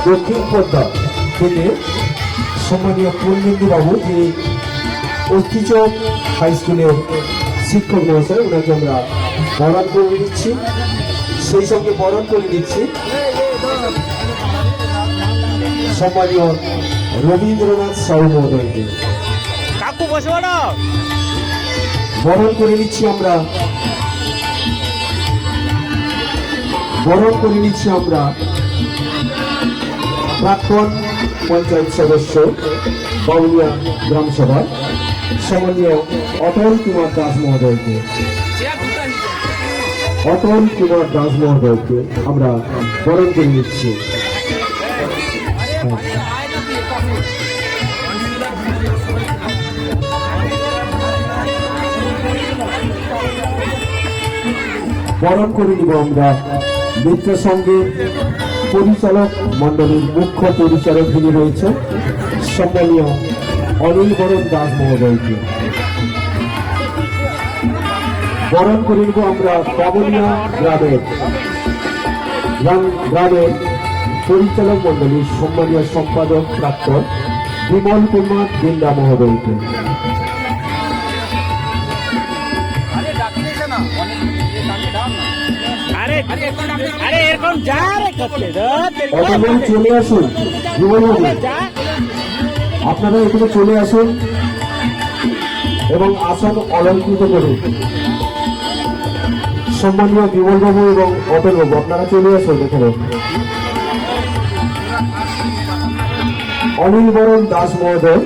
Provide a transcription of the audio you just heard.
দক্ষিণ পদ্মা থেকে সম্মানীয় পূর্ণেন্দু বাবু, যিনি অস্থিচক হাই স্কুলের শিক্ষক মহাশয়, ওনাকে আমরা বরণ করে দিচ্ছি। সেই সঙ্গে বরণ করে দিচ্ছি সম্মানীয় রবীন্দ্রনাথ সাহু মহোদয়কে। বরণ করে নিচ্ছি আমরা, বরণ করে নিচ্ছি আমরা প্রাক্তন পঞ্চায়েত সদস্য বাউলিয়া গ্রাম সভা সম্মানীয় অটল কুমার দাস মহোদয়কে। অটল কুমার দাস মহোদয়কে আমরা বরণ করে নিচ্ছি। বরণ করে নিব আমরা নৃত্য সঙ্গীত পরিচালক মন্ডলীর মুখ্য পরিচালক যিনি রয়েছেন সম্মানীয় অনিল বরণ দাস মহোদয়কে। বরণ করে নিব আমরা বাবুলিয়া গ্রামের পরিচালক মন্ডলীর সম্মানীয় সম্পাদক প্রাক্তন বিমল কুমার দিন্দা মহোদয়কে। চলে আসুন আপনারা এখানে চলে আসুন এবং আসন অলঙ্কৃত করুন। সম্মানীয় বিমল বাবু এবং অটল বাবু, আপনারা চলে আসুন এখানে। অনিল বরণ দাস মহোদয়